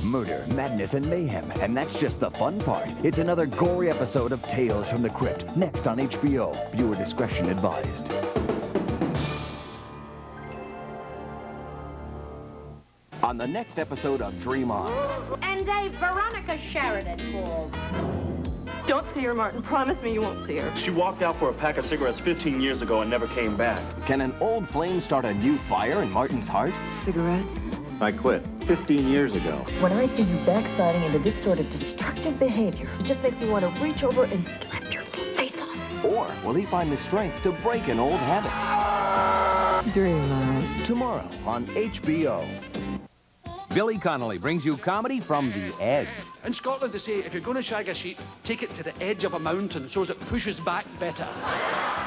Murder, madness, and mayhem, and that's just the fun part. It's another gory episode of Tales from the Crypt, next on HBO. Viewer discretion advised. On the next episode of Dream On. And a Veronica Sheridan called. Don't see her, Martin. Promise me you won't see her. She walked out for a pack of cigarettes 15 years ago and never came back. Can an old flame start a new fire in Martin's heart? Cigarette? I quit 15 years ago. When I see you backsliding into this sort of destructive behavior, it just makes me want to reach over and slap your face off. Or will he find the strength to break an old habit? Dream on. Tomorrow on HBO. Billy Connelly brings you comedy from the edge. In Scotland, they say, if you're going to shag a sheep, take it to the edge of a mountain so as it pushes back better.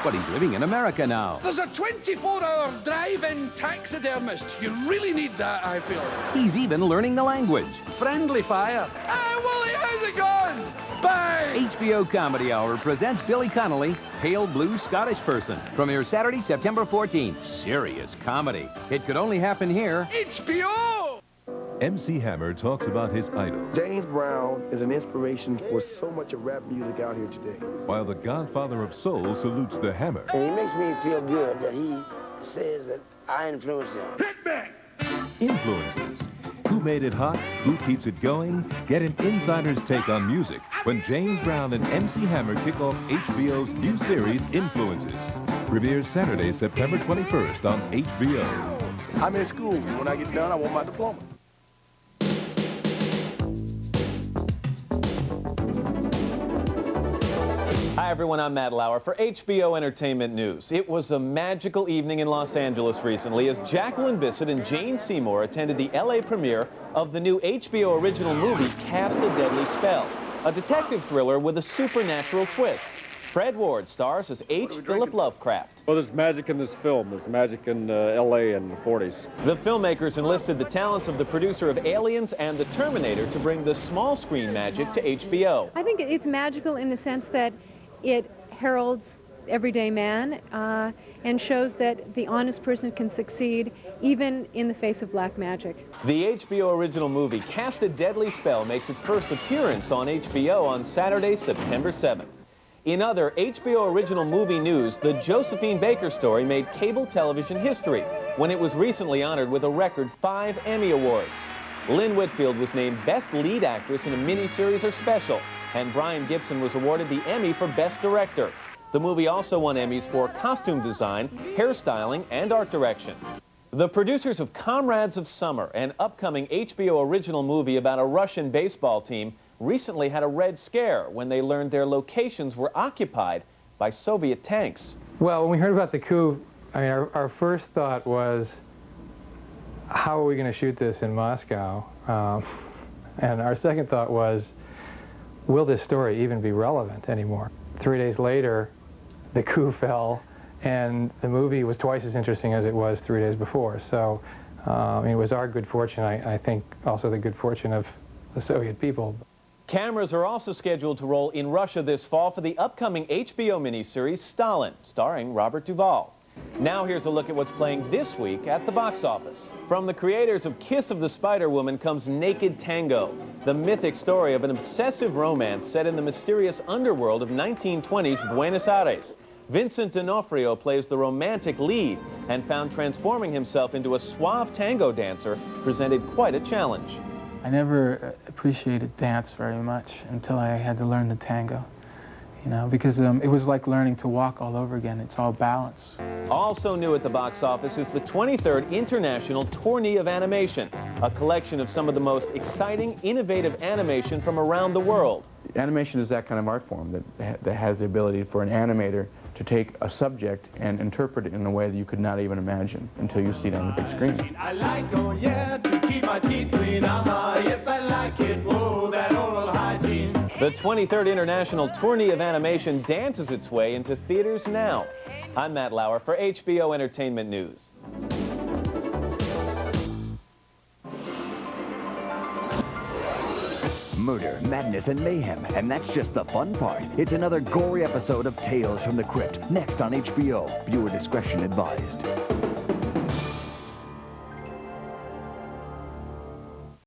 But he's living in America now. There's a 24-hour drive-in taxidermist. You really need that, I feel. He's even learning the language. Friendly fire. Hey, Wally, how's it going? Bye! HBO Comedy Hour presents Billy Connelly, Pale Blue Scottish Person. Premiere Saturday, September 14th. Serious comedy. It could only happen here. HBO! MC Hammer talks about his idol, James Brown is an inspiration for so much of rap music out here today. while the godfather of soul salutes the Hammer. And he makes me feel good that he says that I influenced him. Influences. Who made it hot? Who keeps it going? Get an insider's take on music when James Brown and MC Hammer kick off HBO's new series, Influences. Premieres Saturday, September 21st on HBO. I'm in school. When I get done, I want my diploma. Hi everyone, I'm Matt Lauer for HBO Entertainment News. It was a magical evening in Los Angeles recently as Jacqueline Bisset and Jane Seymour attended the LA premiere of the new HBO original movie, Cast a Deadly Spell, a detective thriller with a supernatural twist. Fred Ward stars as H. Philip Lovecraft. Well, there's magic in this film. There's magic in L.A. in the 40s. The filmmakers enlisted the talents of the producer of Aliens and The Terminator to bring the small screen magic to HBO. I think it's magical in the sense that it heralds everyday man and shows that the honest person can succeed even in the face of black magic. The HBO original movie Cast a Deadly Spell makes its first appearance on HBO on Saturday, September 7th. In other HBO original movie news, the Josephine Baker story made cable television history when it was recently honored with a record 5 Emmy Awards. Lynn Whitfield was named Best Lead Actress in a miniseries or special, and Brian Gibson was awarded the Emmy for Best Director. The movie also won Emmys for costume design, hairstyling, and art direction. The producers of Comrades of Summer, an upcoming HBO original movie about a Russian baseball team, recently had a red scare when they learned their locations were occupied by Soviet tanks. Well, when we heard about the coup, I mean, our first thought was, how are we going to shoot this in Moscow? And our second thought was, will this story even be relevant anymore? 3 days later, the coup fell, and the movie was twice as interesting as it was 3 days before. So it was our good fortune, I think, also the good fortune of the Soviet people. Cameras are also scheduled to roll in Russia this fall for the upcoming HBO miniseries Stalin, starring Robert Duvall. Now here's a look at what's playing this week at the box office. From the creators of Kiss of the Spider-Woman comes Naked Tango, the mythic story of an obsessive romance set in the mysterious underworld of 1920s Buenos Aires. Vincent D'Onofrio plays the romantic lead and found transforming himself into a suave tango dancer presented quite a challenge. I never appreciated dance very much until I had to learn the tango, you know, because it was like learning to walk all over again. It's all balance. Also new at the box office is the 23rd International Tourney of Animation, a collection of some of the most exciting, innovative animation from around the world. Animation is that kind of art form that has the ability for an animator to take a subject and interpret it in a way that you could not even imagine until you see it on the big screen. I like, oh yeah, to keep my teeth clean, yes I like it, whoa, that oral hygiene. The 23rd International Tourney of Animation dances its way into theaters now. I'm Matt Lauer for HBO Entertainment News. Murder, madness, and mayhem, and that's just the fun part. It's another gory episode of Tales from the Crypt, next on HBO. Viewer discretion advised.